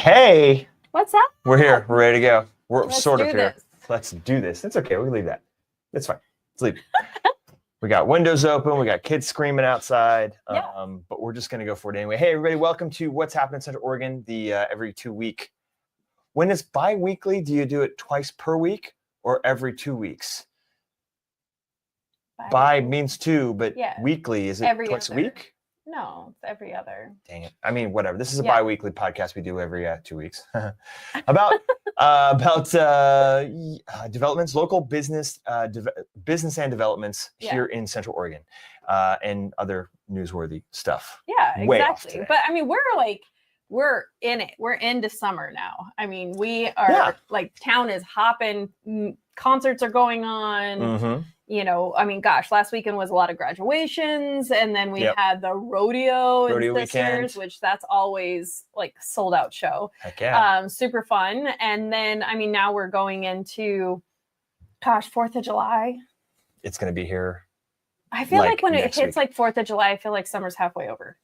Hey, What's up? we're here. We're ready to go. We're Let's sort of do here. this. Let's do this. It's okay. We can leave that. It's fine. Let's leave. We got windows open. We got kids screaming outside. Yeah. But we're just going to go for it anyway. Hey, everybody. Welcome to What's Happening in Central Oregon, the every 2 week. When it's bi-weekly, do you do it twice per week or every 2 weeks? Bi means two, but Yeah. weekly, is it Every twice other. a week? No, it's every other. Dang it. I mean, whatever. This is a Yeah. bi-weekly podcast we do every 2 weeks. about developments, local business, business and developments here in Central Oregon, and other newsworthy stuff. Yeah, Way off exactly. today. But I mean, we're in it. We're into summer now. I mean, we are like town is hopping. Concerts are going on. Mm-hmm. You know, I mean, gosh, last weekend was a lot of graduations, and then we had the rodeo in Sisters, which that's always like sold out show. Heck yeah. Super fun. And then, I mean, now we're going into, 4th of July. It's going to be here. I feel like when it hits like 4th of July, I feel like summer's halfway over.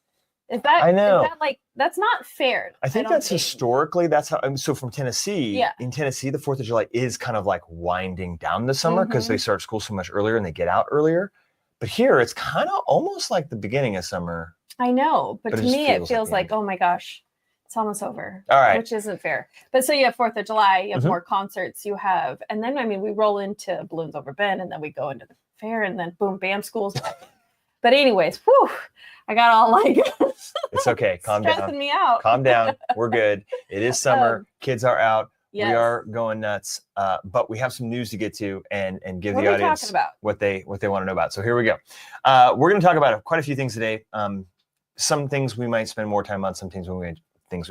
Is that, I know. Is that like, that's not fair. I think that's historically, that's how, so from Tennessee, in Tennessee, the 4th of July is kind of like winding down the summer because they start school so much earlier and they get out earlier. But here, it's kind of almost like the beginning of summer. I know, but to me, it feels like, oh my gosh, it's almost over. All right. Which isn't fair. But so you have 4th of July, you have more concerts, you have, and then, I mean, we roll into Balloons Over Bend and then we go into the fair and then boom, bam, school's back. But anyways, whew, I got all like... It's okay. Calm down. Stressing me out. Calm down. We're good. It is summer. Kids are out. Yes. We are going nuts. But we have some news to get to and give what the audience what they want to know about. So here we go. We're going to talk about quite a few things today. Some things we might spend more time on. Some things we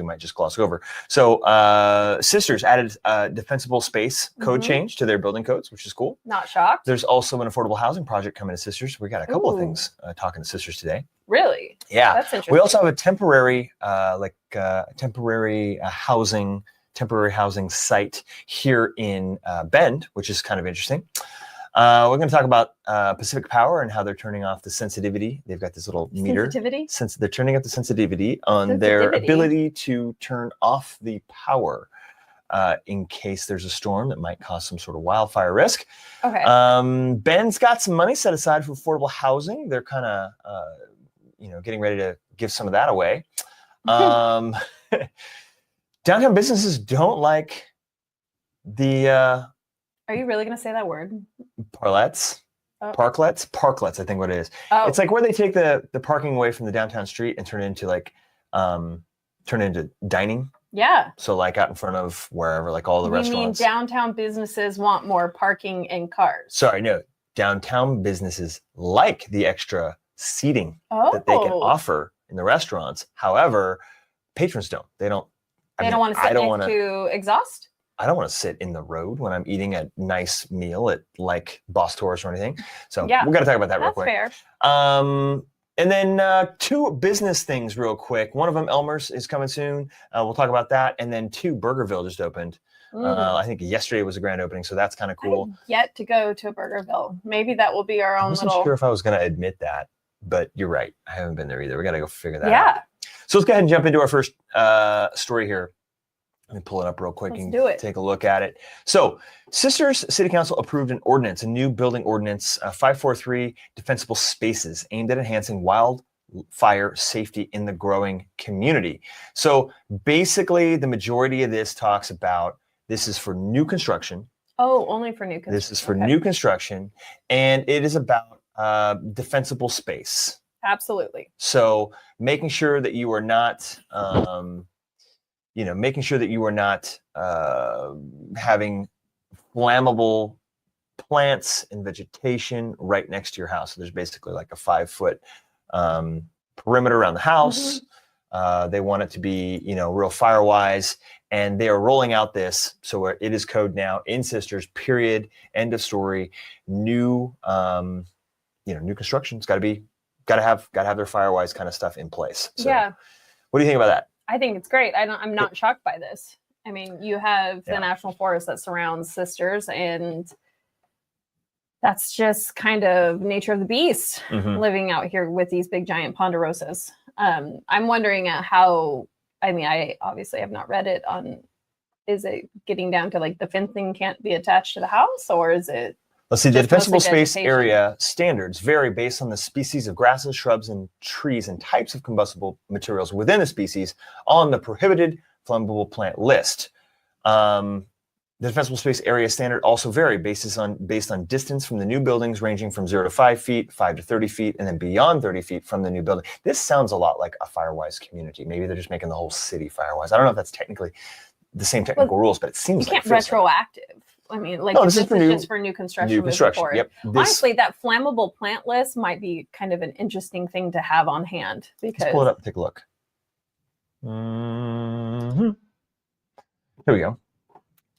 might just gloss over. So Sisters added a defensible space code change to their building codes, which is cool. Not shocked. There's also an affordable housing project coming to Sisters. We got a couple of things talking to Sisters today. Really? Yeah. That's interesting. We also have a temporary housing site here in Bend, which is kind of interesting. We're going to talk about Pacific Power and how they're turning off the sensitivity. They've got this little meter. Since they're turning up the sensitivity on their ability to turn off the power in case there's a storm that might cause some sort of wildfire risk. Okay. Bend's got some money set aside for affordable housing. They're kind of, getting ready to give some of that away. Downtown businesses don't like the... Are you really going to say that word? Parklets? Oh. Parklets, I think what it is. Oh. It's like where they take the parking away from the downtown street and turn it into dining. Yeah. So like out in front of wherever, like all the restaurants. You mean downtown businesses want more parking and cars? Sorry, no. Downtown businesses like the extra seating that they can offer in the restaurants. However, patrons don't. They don't want to sit next to exhaust? I don't want to sit in the road when I'm eating a nice meal at like Boss Tours or anything. So we got to talk about that real quick. Fair. And then 2 business things real quick. One of them, Elmer's, is coming soon. We'll talk about that. And then 2, Burgerville just opened. I think yesterday was a grand opening, so that's kind of cool. Yet to go to Burgerville. Maybe that will be our own little... I wasn't sure if I was going to admit that, but you're right. I haven't been there either. We got to go figure that out. So let's go ahead and jump into our first story here. Let me pull it up real quick and take a look at it. So Sisters City Council approved an ordinance, a new building ordinance, 543 defensible spaces aimed at enhancing wildfire safety in the growing community. So basically the majority of this talks about, this is for new construction. Oh, only for new construction. This is for new construction, and it is about defensible space. Absolutely. So making sure that you are not... making sure that you are not having flammable plants and vegetation right next to your house. So there's basically like a 5-foot perimeter around the house. They want it to be, real fire-wise. And they are rolling out this. So it is code now in Sisters, period, end of story. New construction's got to have their fire-wise kind of stuff in place. So what do you think about that? I think it's great. I'm not shocked by this. I mean, you have the national forest that surrounds Sisters, and that's just kind of nature of the beast living out here with these big giant ponderosas. I'm wondering how I mean, I obviously have not read it on, is it getting down to like the fencing can't be attached to the house, or is it? Let's see, the defensible space education? area standards vary based on the species of grasses, shrubs, and trees and types of combustible materials within the species on the prohibited flammable plant list. The defensible space area standard also vary based on distance from the new buildings, ranging from 0 to 5 feet, 5 to 30 feet, and then beyond 30 feet from the new building. This sounds a lot like a Firewise community. Maybe they're just making the whole city Firewise. I don't know if that's technically the same technical rules, but it seems you like can't retroactive. I mean, like, this is just for new construction. New construction. Yep. Honestly, that flammable plant list might be kind of an interesting thing to have on hand, because let's pull it up and take a look. Mm-hmm. Here we go.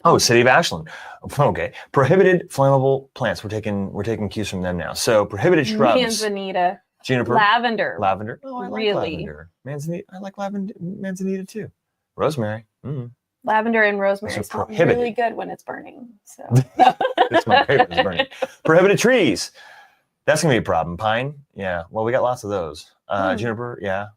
Oh, City of Ashland. Okay. Prohibited flammable plants. We're taking cues from them now. So prohibited shrubs. Manzanita. Juniper. Lavender. Lavender. Oh, I like lavender. Manzanita. I like manzanita too. Rosemary. Mm. Lavender and rosemary smell really good when it's burning. So it's my favorite. It's burning. Prohibited trees. That's gonna be a problem. Pine. Yeah. Well, we got lots of those. Juniper. Yeah.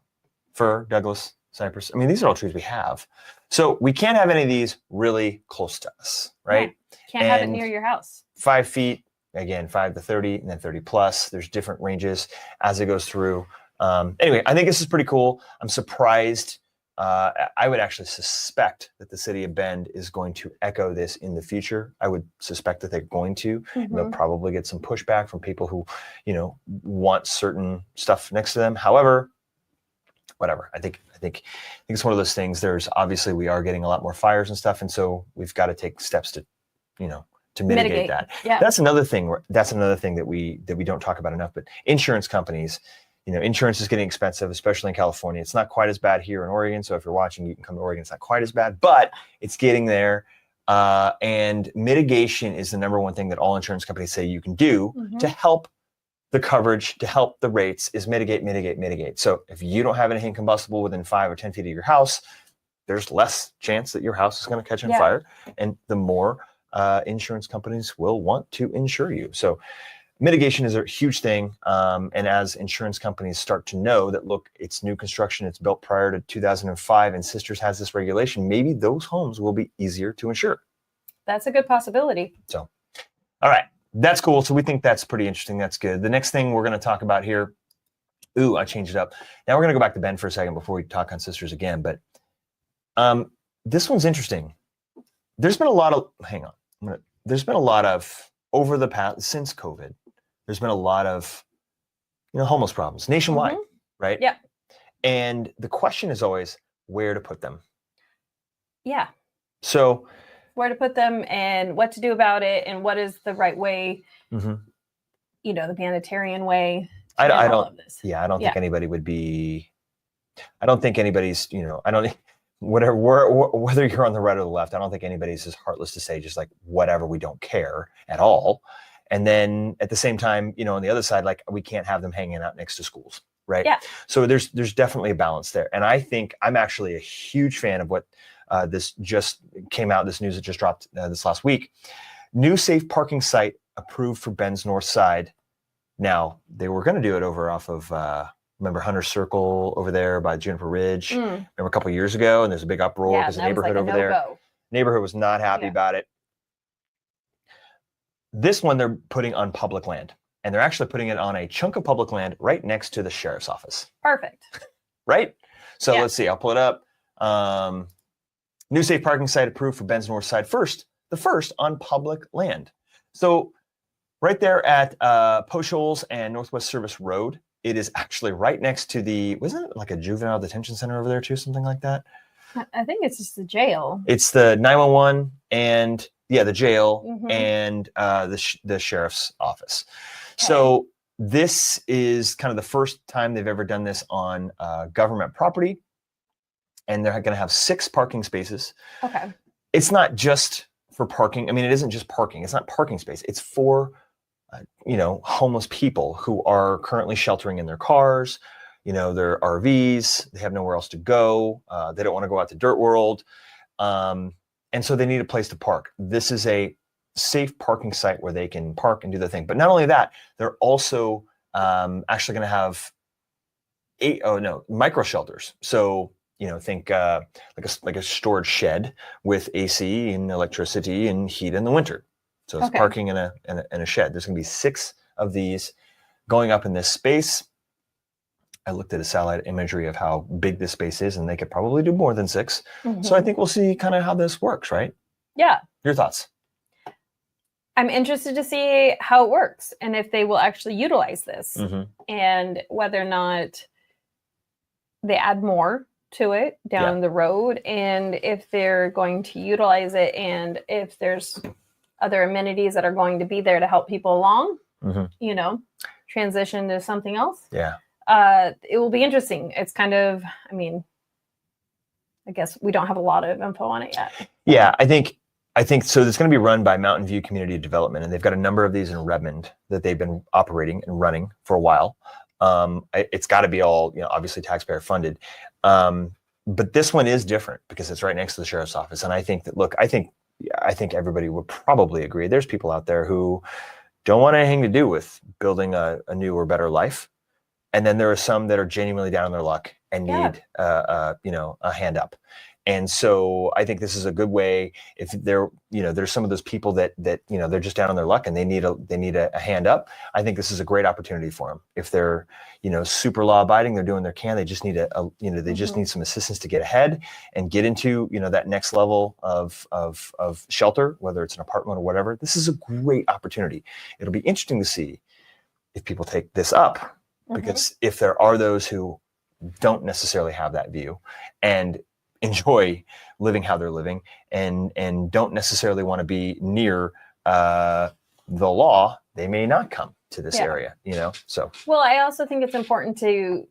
Fir. Douglas. Cypress. I mean, these are all trees we have. So we can't have any of these really close to us, right? Yeah. Can't have it near your house. 5 feet, again, 5 to 30, and then 30 plus. There's different ranges as it goes through. Anyway, I think this is pretty cool. I'm surprised. I would actually suspect that the city of Bend is going to echo this in the future. I would suspect that they're going to. Mm-hmm. They'll probably get some pushback from people who, want certain stuff next to them. However, whatever. I think it's one of those things. There's obviously, we are getting a lot more fires and stuff, and so we've got to take steps to mitigate that. Yeah. That's another thing. That's another thing that we don't talk about enough. But insurance companies, insurance is getting expensive, especially in California. It's not quite as bad here in Oregon. So if you're watching, you can come to Oregon. It's not quite as bad, but it's getting there. And mitigation is the number one thing that all insurance companies say you can do to help the coverage, to help the rates, is mitigate. So if you don't have anything combustible within 5 or 10 feet of your house, there's less chance that your house is going to catch on fire. And the more insurance companies will want to insure you. So mitigation is a huge thing. And as insurance companies start to know that, look, it's new construction, it's built prior to 2005, and Sisters has this regulation, maybe those homes will be easier to insure. That's a good possibility. So, all right. That's cool. So we think that's pretty interesting. That's good. The next thing we're going to talk about here. Ooh, I changed it up. Now we're going to go back to Ben for a second before we talk on Sisters again. But this one's interesting. There's been a lot of, there's been a lot of, over the past, since COVID, there's been a lot of, homeless problems nationwide, right? Yeah. And the question is always where to put them. Yeah. So where to put them and what to do about it and what is the right way, the humanitarian way. I don't think anybody would be, I don't think anybody's, whether you're on the right or the left, I don't think anybody's as heartless to say just like whatever, we don't care at all. And then at the same time, on the other side, like we can't have them hanging out next to schools. Right. Yeah. So there's definitely a balance there. And I think I'm actually a huge fan of what this just came out. This news that just dropped this last week. New safe parking site approved for Bend's North Side. Now, they were going to do it over off of, remember Hunter Circle over there by Juniper Ridge? Remember a couple of years ago, and there's a big uproar because the neighborhood over there. Neighborhood was not happy about it. This one they're putting on public land. And they're actually putting it on a chunk of public land right next to the sheriff's office. Perfect. Right? So let's see. I'll pull it up. New safe parking site approved for Bend's North Side. The first on public land. So right there at Post Shoals and Northwest Service Road, it is actually right next to wasn't it like a juvenile detention center over there too? Something like that? I think it's just the jail. It's the 911 and the jail and the sheriff's office. Okay. So this is kind of the first time they've ever done this on government property. And they're going to have 6 parking spaces. Okay. It's not just for parking. I mean, it isn't just parking. It's not parking space. It's for, homeless people who are currently sheltering in their cars, their RVs. They have nowhere else to go. They don't want to go out to Dirt World. And so they need a place to park. This is a safe parking site where they can park and do their thing. But not only that, they're also actually going to have micro shelters. So think like a storage shed with AC and electricity and heat in the winter. So it's parking in a shed. There's going to be 6 of these going up in this space. I looked at a satellite imagery of how big this space is, and they could probably do more than 6. So I think we'll see kind of how this works, right? Yeah. Your thoughts? I'm interested to see how it works and if they will actually utilize this and whether or not they add more to it down the road, and if they're going to utilize it, and if there's other amenities that are going to be there to help people along, transition to something else. Yeah. It will be interesting. It's kind of, I guess we don't have a lot of info on it yet. Yeah, I think so. It's going to be run by Mountain View Community Development, and they've got a number of these in Redmond that they've been operating and running for a while. It's got to be all, obviously taxpayer funded. But this one is different because it's right next to the sheriff's office. And I think that, I think everybody would probably agree. There's people out there who don't want anything to do with building a new or better life. And then there are some that are genuinely down on their luck and need, a hand up. And so I think this is a good way if there's some of those people that they're just down on their luck and they need a hand up. I think this is a great opportunity for them. If they're, super law abiding, they're doing their can, they just need they just need some assistance to get ahead and get into, that next level of shelter, whether it's an apartment or whatever. This is a great opportunity. It'll be interesting to see if people take this up, because if there are those who don't necessarily have that view and enjoy living how they're living and don't necessarily want to be near the law, they may not come to this area, so. Well, I also think it's important to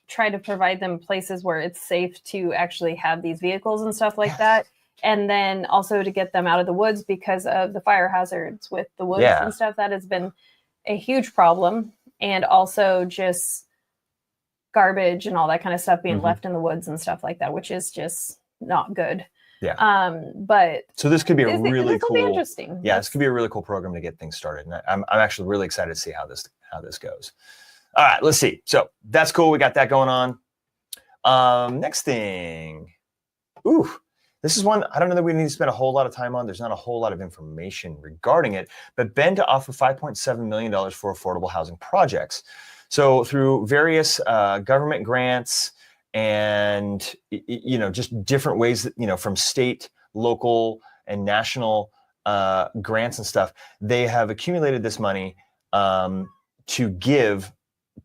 try to provide them places where it's safe to actually have these vehicles and stuff like that. And then also to get them out of the woods because of the fire hazards with the woods and stuff. That has been a huge problem. And also just garbage and all that kind of stuff being left in the woods and stuff like that, which is just not good. Yeah. But so this could be a really cool, be interesting. Yeah, this could be a really cool program to get things started. And I'm actually really excited to see how this goes. All right, let's see. So that's cool. We got that going on. Next thing. This is one I don't know that we need to spend a whole lot of time on. There's not a whole lot of information regarding it, but Bend to offer $5.7 million for affordable housing projects. So through various government grants and, just different ways that, from state, local, and national grants and stuff, they have accumulated this money to give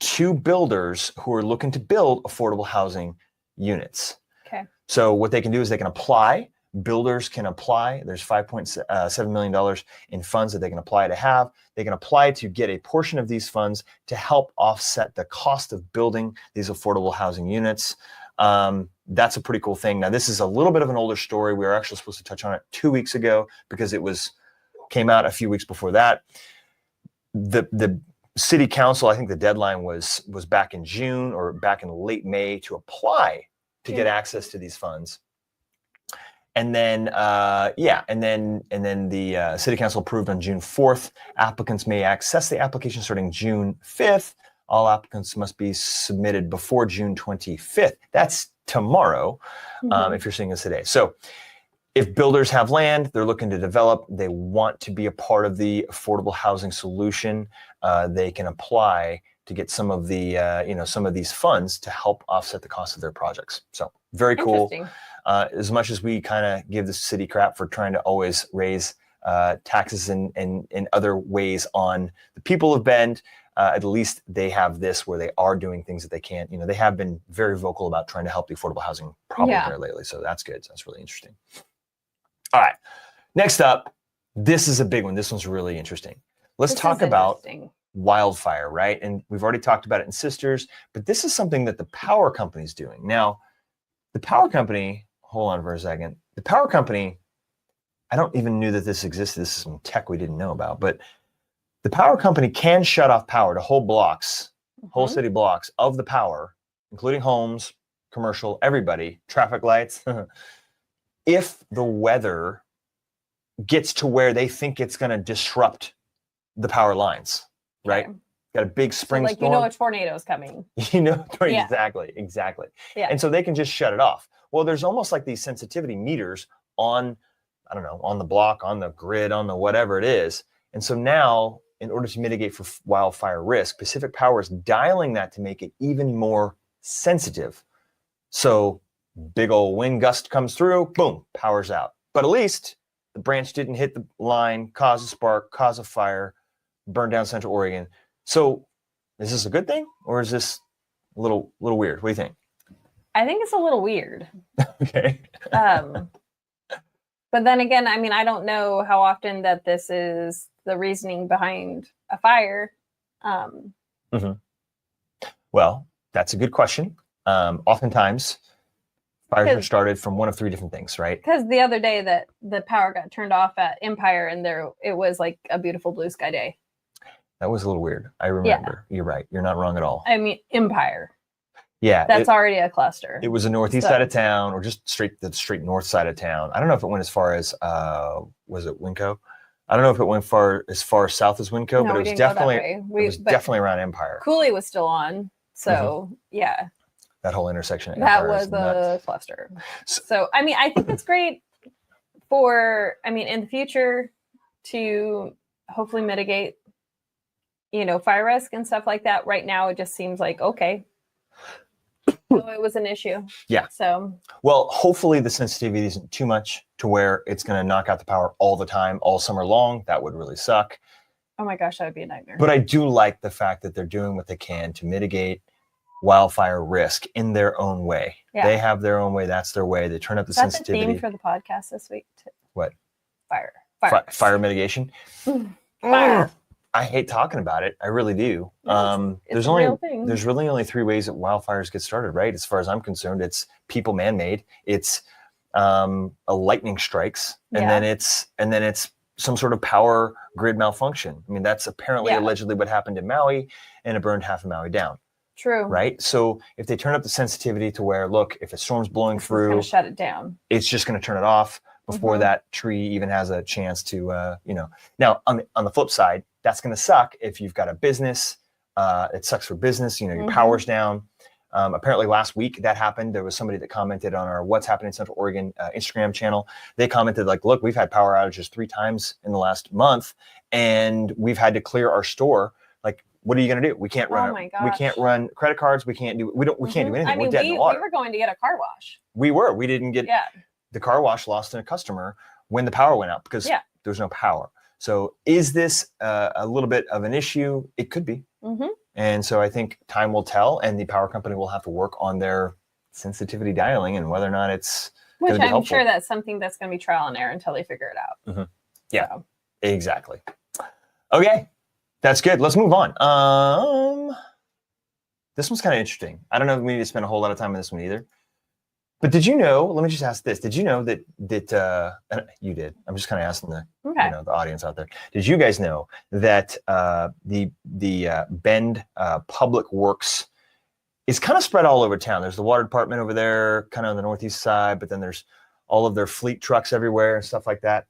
to builders who are looking to build affordable housing units. Okay. So what they can do is they can apply. Builders can apply. There's $5.7 million in funds that they can apply to have. They can apply to get a portion of these funds to help offset the cost of building these affordable housing units. That's a pretty cool thing. Now, this is a little bit of an older story. We were actually supposed to touch on it 2 weeks ago because it came out a few weeks before that. The city council, I think the deadline was back in June or back in late May to apply to get access to these funds. And then, and then the city council approved on June 4th. Applicants may access the application starting June 5th. All applicants must be submitted before June 25th. That's tomorrow, if you're seeing this today. So if builders have land, they're looking to develop, they want to be a part of the affordable housing solution, they can apply to get some of the, some of these funds to help offset the cost of their projects. So very cool. As much as we kind of give the city crap for trying to always raise taxes and other ways on the people of Bend, at least they have this where they are doing things that they can. They have been very vocal about trying to help the affordable housing problem there lately. So that's good. That's really interesting. All right. Next up, this is a big one. This one's really interesting. Let's talk about wildfire, right? And we've already talked about it in Sisters, but this is something that the power company is doing. Now, the power company, hold on for a second. The power company, I don't even knew that this existed. This is some tech we didn't know about, but the power company can shut off power to whole blocks, whole city blocks of the power, including homes, commercial, everybody, traffic lights, if the weather gets to where they think it's going to disrupt the power lines, right? got a big spring storm. You know a tornado is coming. Exactly. Yeah. And so they can just shut it off. Well, there's almost like these sensitivity meters on, I don't know, on the block, on the grid, on the whatever it is. And so now, in order to mitigate for wildfire risk, Pacific Power is dialing that to make it even more sensitive. So big old wind gust comes through, boom, power's out. But at least the branch didn't hit the line, cause a spark, cause a fire, burn down Central Oregon. So is this a good thing or is this a little weird? What do you think? I think it's a little weird. Okay. But then again, I mean, I don't know how often that this is the reasoning behind a fire. Well, that's a good question. Oftentimes, fires are started from one of three different things, right? Because the other day that the power got turned off at Empire and it was like a beautiful blue sky day. That was a little weird. I remember. Yeah. You're right. You're not wrong at all. I mean, Empire. Yeah. That's already a cluster. It was the northeast side of town or just the straight north side of town. I don't know if it went as far as, was it Winco? I don't know if it went as far south as Winco, but it was definitely around Empire. Cooley was still on. So, yeah. That whole intersection. That was a cluster. So, I mean, I think it's great in the future to hopefully mitigate, fire risk and stuff like that. Right now, it just seems like, okay. So it was an issue. Yeah. So. Well, hopefully the sensitivity isn't too much to where it's going to knock out the power all the time, all summer long. That would really suck. Oh my gosh, that would be a nightmare. But I do like the fact that they're doing what they can to mitigate wildfire risk in their own way. Yeah. They have their own way. That's their way. They turn up the sensitivity. That's the theme for the podcast this week. What? Fire mitigation. Fire. I hate talking about it. I really do. There's really only three ways that wildfires get started, right? As far as I'm concerned, it's people man-made. It's a lightning strikes, and then it's some sort of power grid malfunction. I mean, that's apparently allegedly what happened in Maui, and it burned half of Maui down. True. Right. So if they turn up the sensitivity to where, look, if a storm's blowing through, it's going to shut it down. It's just going to turn it off before that tree even has a chance to, Now on the flip side, that's going to suck if you've got a business. It sucks for business. Your power's down. Apparently last week that happened. There was somebody that commented on our What's Happening in Central Oregon Instagram channel. They commented like, look, we've had power outages 3 times in the last month, and we've had to clear our store. Like, what are you going to do? We can't run. We can't run credit cards. We can't do. We can't do anything. I mean, we're dead in the water. We were going to get a car wash. We were. We didn't get. Yeah. The car wash lost in a customer when the power went out because there was no power. So is this a little bit of an issue? It could be. And so I think time will tell, and the power company will have to work on their sensitivity dialing and whether or not it's. Which I'm sure that's something that's going to be trial and error until they figure it out. Yeah. So. Exactly. Okay. That's good. Let's move on. This one's kind of interesting. I don't know if we need to spend a whole lot of time on this one either. But did you know, let me just ask this. Did you know that you did. I'm just kind of asking the audience out there. Did you guys know that the Bend Public Works is kind of spread all over town? There's the water department over there, kind of on the northeast side, but then there's all of their fleet trucks everywhere and stuff like that.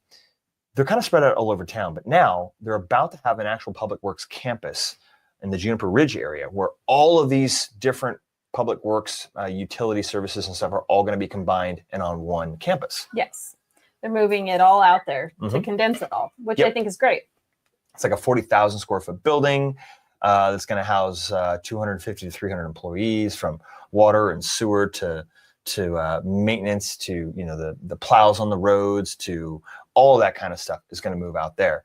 They're kind of spread out all over town, but now they're about to have an actual public works campus in the Juniper Ridge area where all of these different public works, utility services and stuff are all going to be combined and on one campus. Yes. They're moving it all out there to condense it all, which I think is great. It's like a 40,000 square foot building that's going to house 250 to 300 employees, from water and sewer to maintenance to, the plows on the roads to all that kind of stuff is going to move out there.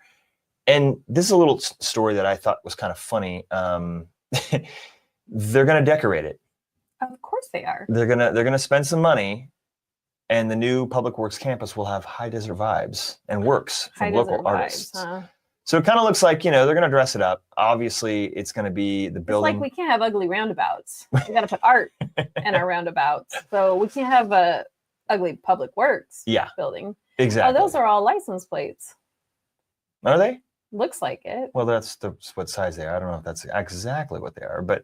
And this is a little story that I thought was kind of funny. They're going to decorate it. Of course they are. They're gonna spend some money, and the new Public Works campus will have high desert vibes and works from local artists. So it kind of looks like, they're gonna dress it up. Obviously, it's gonna be the building. It's like we can't have ugly roundabouts. We got to put art in our roundabouts. So we can't have a ugly Public Works building. Exactly. Oh, those are all license plates. Are they? Looks like it. Well, that's what size they are. I don't know if that's exactly what they are, but.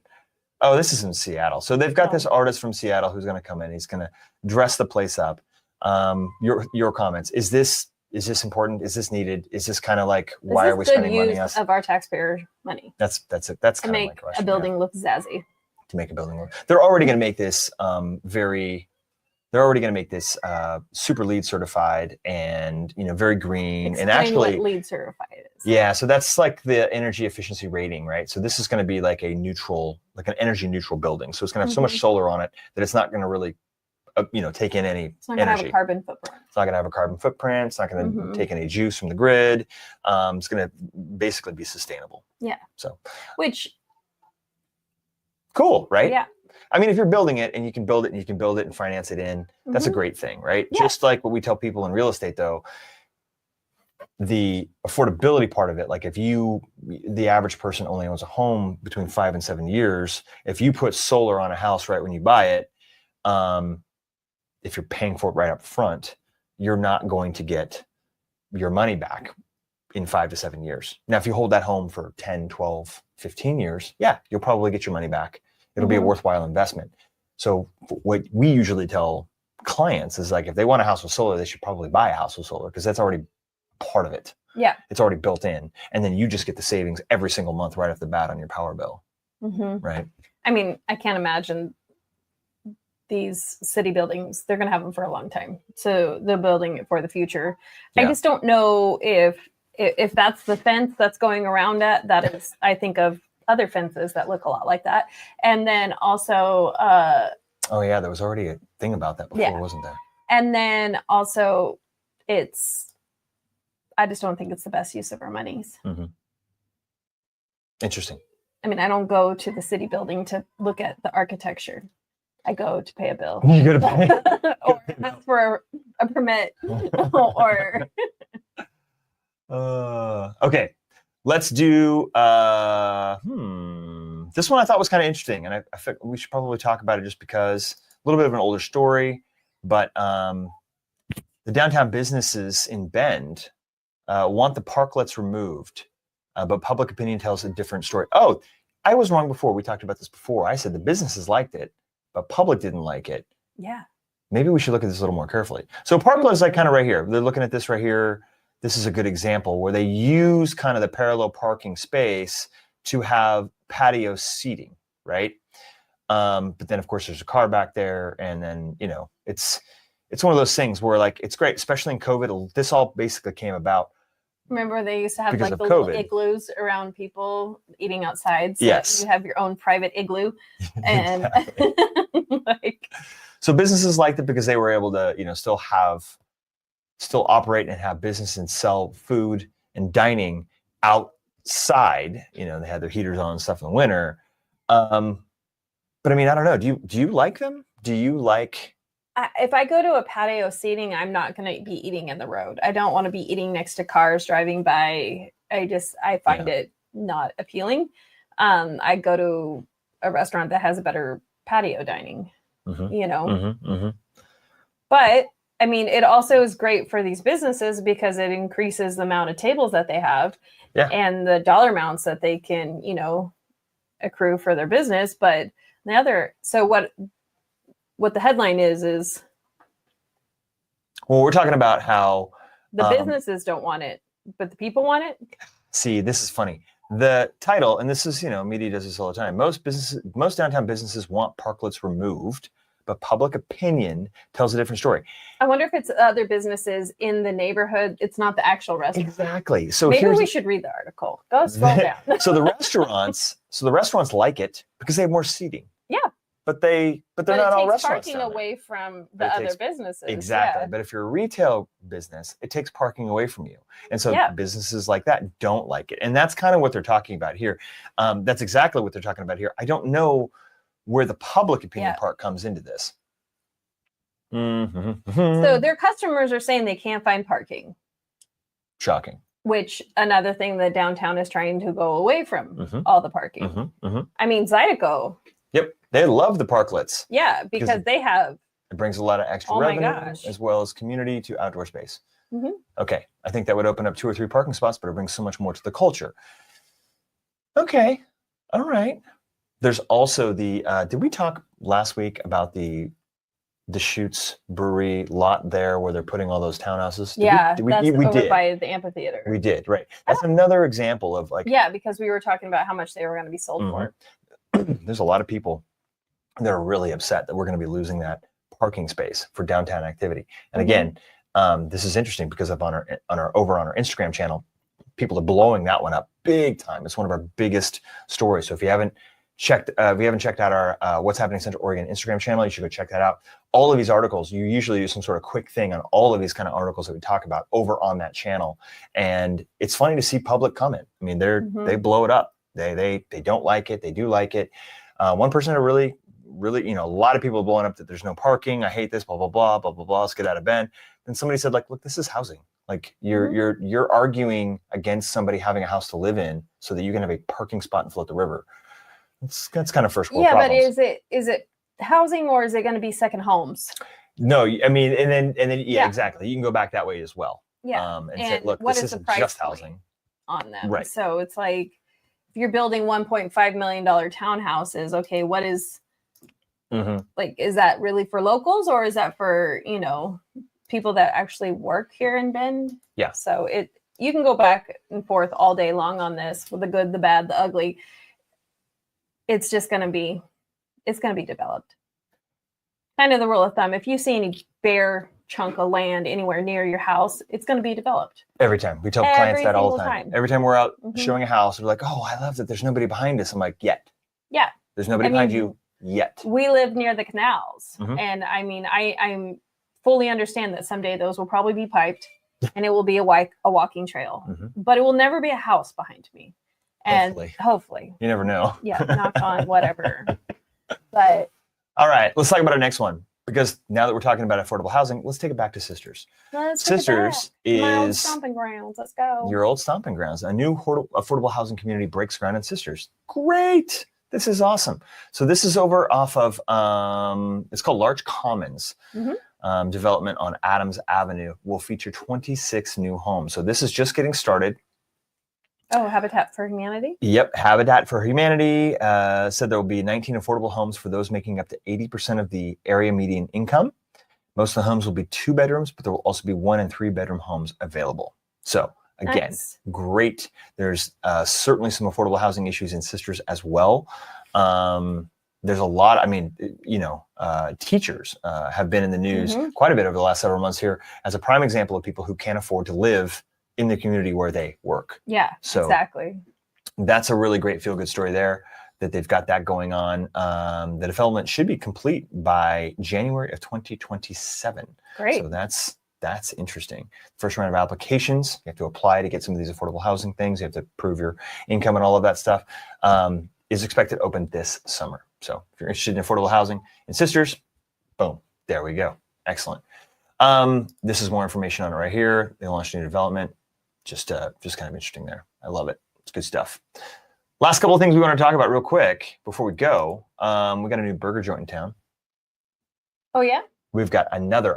Oh, this is in Seattle. So they've got this artist from Seattle who's going to come in. He's going to dress the place up. Your comments. Is this Is this important? Is this needed? Is this kind of like, why are we spending money on of our taxpayer money? That's it. That's kind of my question. To make a building look zazzy. To make a building look. They're already going to make this they're already going to make this super LEED certified and, very green. Explain and actually what LEED certified is. Yeah, so that's like the energy efficiency rating, right? So this is going to be like an energy neutral building. So it's going to have so much solar on it that it's not going to really take in any It's not going to have a carbon footprint. It's not going to have a carbon footprint. It's not going to take any juice from the grid. It's going to basically be sustainable. Yeah. So, which cool, right? Yeah. I mean, if you're building it and you can build it and finance it in, that's a great thing, right? Yeah. Just like what we tell people in real estate, though, the affordability part of it, like if the average person only owns a home between 5 and 7 years, if you put solar on a house right when you buy it, if you're paying for it right up front, you're not going to get your money back in 5 to 7 years. Now, if you hold that home for 10, 12, 15 years, yeah, you'll probably get your money back. It'll be a worthwhile investment. So what we usually tell clients is like, if they want a house with solar, they should probably buy a house with solar because that's already part of it. Yeah. It's already built in. And then you just get the savings every single month right off the bat on your power bill. Right. I mean, I can't imagine these city buildings, they're going to have them for a long time. So they're building it for the future. Yeah. I just don't know if that's the fence that's going around it. That is, I think of other fences that look a lot like that. And then also oh yeah, there was already a thing about that before, wasn't there? And then also I just don't think it's the best use of our monies. Interesting. I mean, I don't go to the city building to look at the architecture. I go to pay a bill. You go to pay or ask for a permit or okay. Let's do this one I thought was kind of interesting, and I think we should probably talk about it just because a little bit of an older story, but the downtown businesses in Bend want the parklets removed, but public opinion tells a different story. Oh, I was wrong before. We talked about this before. I said the businesses liked it, but public didn't like it. Yeah. Maybe we should look at this a little more carefully. So parklet is like kind of right here. They're looking at this right here. This is a good example where they use kind of the parallel parking space to have patio seating, right? But then of course there's a car back there, and then it's one of those things where like it's great, especially in COVID. This all basically came about. Remember they used to have because like the COVID. Little igloos around people eating outside. So yes, you have your own private igloo, and so businesses liked it because they were able to still operate and have business and sell food and dining outside. They had their heaters on and stuff in the winter. But I mean, I don't know. Do you like them? Do you like? If I go to a patio seating, I'm not going to be eating in the road. I don't want to be eating next to cars driving by. I find it not appealing. I go to a restaurant that has a better patio dining, But I mean, it also is great for these businesses because it increases the amount of tables that they have and the dollar amounts that they can, accrue for their business. But so what the headline is well, we're talking about how the businesses don't want it, but the people want it. See, this is funny. The title, and this is, media does this all the time. Most downtown businesses want parklets removed, but public opinion tells a different story. I wonder if it's other businesses in the neighborhood. It's not the actual restaurant. Exactly. So maybe we should read the article. Go scroll down. So the restaurants like it because they have more seating. Yeah. But they're not all restaurants. Parking away from the other businesses. Exactly. Yeah. But if you're a retail business, it takes parking away from you. And so businesses like that don't like it. And that's kind of what they're talking about here. That's exactly what they're talking about here. I don't know where the public opinion part comes into this. So their customers are saying they can't find parking. Shocking. Which another thing that downtown is trying to go away from all the parking. I mean, Zydeco. Yep. They love the parklets. Yeah, because they have. It brings a lot of extra revenue as well as community to outdoor space. Okay. I think that would open up 2 or 3 parking spots, but it brings so much more to the culture. Okay. All right. There's also the, did we talk last week about the Deschutes Brewery lot there where they're putting all those townhouses. That's we over did. by the amphitheater. We did, right. That's another example of like... Yeah, because we were talking about how much they were going to be sold for. There's a lot of people that are really upset that we're going to be losing that parking space for downtown activity. And again, this is interesting because on our Instagram channel, people are blowing that one up big time. It's one of our biggest stories. So if you haven't checked out our What's Happening Central Oregon Instagram channel, you should go check that out. All of these articles, you usually do some sort of quick thing on all of these kind of articles that we talk about over on that channel. And it's funny to see public comment. I mean, they blow it up. They don't like it. They do like it. One person that really, a lot of people are blowing up that there's no parking. I hate this, blah, blah, blah, blah, blah, blah. Let's get out of Bend. Then somebody said, like, look, this is housing. Like you're arguing against somebody having a house to live in so that you can have a parking spot and float the river. That's kind of first world problems. But is it housing or is it going to be second homes? No, I mean, and then exactly. You can go back that way as well. Yeah. And say, look, this isn't just housing on them. Right. So it's like if you're building $1.5 million townhouses, okay, what is like, is that really for locals or is that for, people that actually work here in Bend? Yeah. So you can go back and forth all day long on this with the good, the bad, the ugly. It's going to be developed. Kind of the rule of thumb. If you see any bare chunk of land anywhere near your house, it's going to be developed. Every time. We tell clients that all the time. Every time we're out showing a house, we're like, oh, I love that there's nobody behind us. I'm like, yet. Yeah. There's nobody behind you yet. We live near the canals. And I mean, I'm fully understand that someday those will probably be piped and it will be a walking trail, but it will never be a house behind me. And hopefully. You never know. Yeah, knock on whatever. But all right, let's talk about our next one. Because now that we're talking about affordable housing, let's take it back to Sisters. Sisters is my old stomping grounds. Let's go. Your old stomping grounds. A new affordable housing community breaks ground in Sisters. Great. This is awesome. So this is over off of, it's called Large Commons. Development on Adams Avenue will feature 26 new homes. So this is just getting started. Oh, Habitat for Humanity? Yep. Habitat for Humanity said there will be 19 affordable homes for those making up to 80% of the area median income. Most of the homes will be 2 bedrooms, but there will also be 1 and 3 bedroom homes available. So again, great. There's certainly some affordable housing issues in Sisters as well. There's a lot. I mean, teachers have been in the news quite a bit over the last several months here as a prime example of people who can't afford to live in the community where they work. Yeah, so exactly. That's a really great feel-good story there that they've got that going on. The development should be complete by January of 2027. Great. So that's interesting. First round of applications, you have to apply to get some of these affordable housing things. You have to prove your income and all of that stuff. Is expected to open this summer. So if you're interested in affordable housing in Sisters, boom, there we go. Excellent. This is more information on it right here. They launched a new development. Just kind of interesting there. I love it. It's good stuff. Last couple of things we want to talk about real quick before we go. We got a new burger joint in town. Oh yeah. We've got another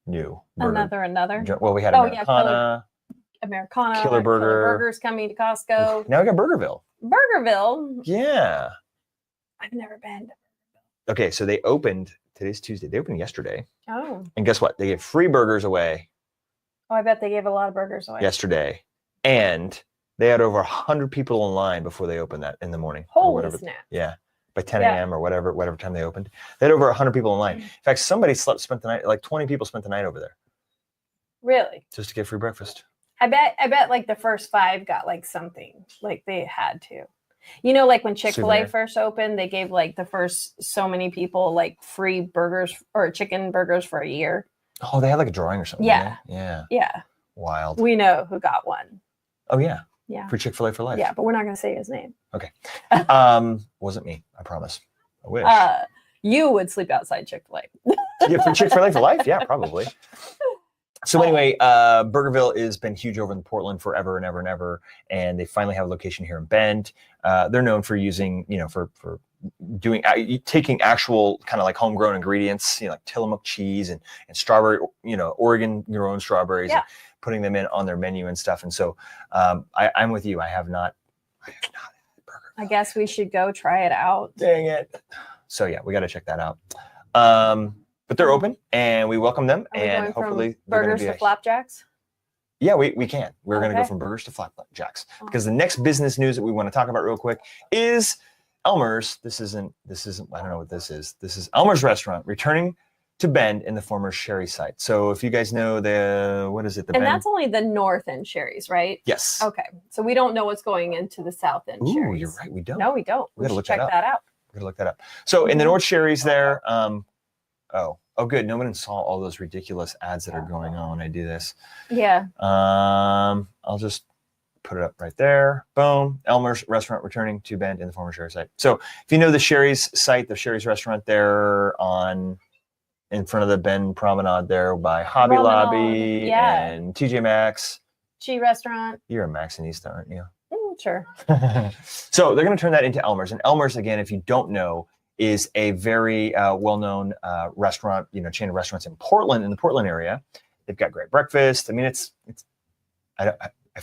new burger. Another. Well, we had Americana. Killer Burger's coming to Costco. Now we got Burgerville. Yeah. I've never been. Okay, so they opened. Today's Tuesday. They opened yesterday. Oh. And guess what? They gave free burgers away. Oh, I bet they gave a lot of burgers away. Yesterday. And they had over 100 people in line before they opened that in the morning. Holy snap. Yeah. By 10 a.m. or whatever time they opened. They had over 100 people in line. In fact, somebody spent the night, like 20 people spent the night over there. Really? Just to get free breakfast. I bet like the first 5 got like something. Like they had to. Like when Chick-fil-A first opened, they gave like the first so many people like free burgers or chicken burgers for a year. Oh, they had like a drawing or something. Yeah. Wild. We know who got one. Oh yeah. Yeah. For Chick-fil-A for life. Yeah, but we're not going to say his name. Okay. Wasn't me. I promise. I wish. You would sleep outside Chick-fil-A. Yeah, for Chick-fil-A for life. Yeah, probably. So anyway, Burgerville has been huge over in Portland forever and ever and ever, and they finally have a location here in Bend. They're known for using, for doing taking actual kind of like homegrown ingredients, like Tillamook cheese and strawberry, Oregon grown strawberries, and putting them in on their menu and stuff. And so I'm with you. I have not had burger. I guess we should go try it out. Dang it. So yeah, we got to check that out. but they're open and we welcome them. Are we and going hopefully from burgers to flapjacks? Yeah, we can. We're going to go from burgers to flapjacks because the next business news that we want to talk about real quick is Elmer's. This isn't, I don't know what this is. This is Elmer's Restaurant returning to Bend in the former Sherry site. So if you guys know what is it? And that's only the north end Sherry's, right? Yes. Okay. So we don't know what's going into the south end Sherry's. Ooh, you're right. We don't. No, we don't. We got to look check that out. We got to look that up. So in the North Sherry's there, Oh, good. No one saw all those ridiculous ads that are going on when I do this. Yeah. I'll just put it up right there. Boom. Elmer's Restaurant returning to Bend in the former Sherry site. So if you know the Sherry's site, the Sherry's Restaurant there in front of the Bend Promenade there by Hobby Lobby and TJ Maxx. Chi Restaurant. You're a Maxxinista, aren't you? Sure. So they're going to turn that into Elmer's. And Elmer's, again, if you don't know, is a very well-known restaurant, chain of restaurants in Portland, in the Portland area. They've got great breakfast. I mean, if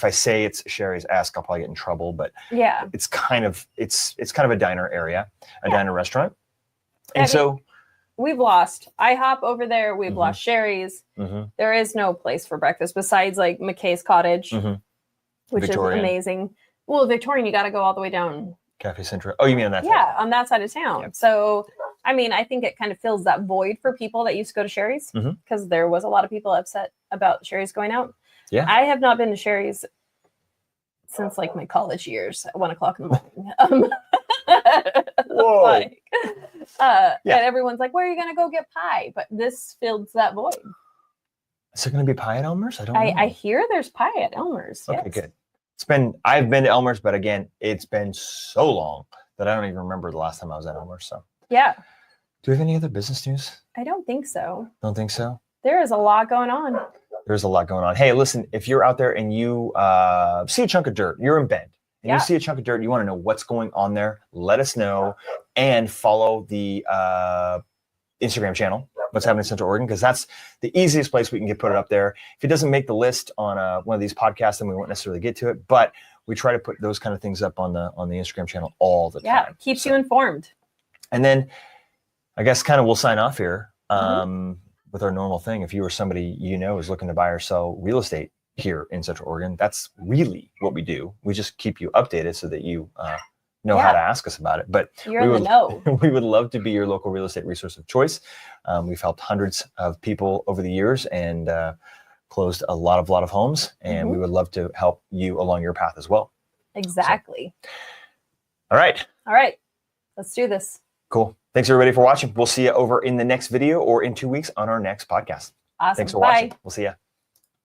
I say it's Sherry's Ask, I'll probably get in trouble, but yeah, it's kind of a diner area, diner restaurant. And so we've lost IHOP over there. We've lost Sherry's. There is no place for breakfast besides like McKay's Cottage, which Victorian. Is amazing. Well, Victorian, you got to go all the way down. Cafe Central. Oh, you mean on that side? Yeah, on that side of town. Yep. So, I mean, I think it kind of fills that void for people that used to go to Sherry's because there was a lot of people upset about Sherry's going out. Yeah. I have not been to Sherry's since like my college years at 1:00 in the morning. Whoa. And everyone's like, where are you going to go get pie? But this fills that void. Is there going to be pie at Elmer's? I don't know. I hear there's pie at Elmer's. Okay, good. I've been to Elmer's, but again, it's been so long that I don't even remember the last time I was at Elmer's. So yeah. Do we have any other business news? I don't think so. Don't think so? There is a lot going on. There's a lot going on. Hey, listen, if you're out there and you see a chunk of dirt, you're in Bend, and you see a chunk of dirt, you want to know what's going on there, let us know and follow the Instagram channel, What's Happening in Central Oregon, because that's the easiest place we can put it up there. If it doesn't make the list on one of these podcasts, then we won't necessarily get to it, but we try to put those kind of things up on the Instagram channel all the time. Yeah, keeps you informed. And then I guess kind of we'll sign off here with our normal thing. If you or somebody is looking to buy or sell real estate here in Central Oregon, that's really what we do. We just keep you updated so that you know how to ask us about it. But you're in the know. We would love to be your local real estate resource of choice. We've helped hundreds of people over the years and closed a lot of homes, and we would love to help you along your path as well. Exactly. So. All right. Let's do this. Cool. Thanks everybody for watching. We'll see you over in the next video or in 2 weeks on our next podcast. Awesome. Thanks for watching. We'll see you.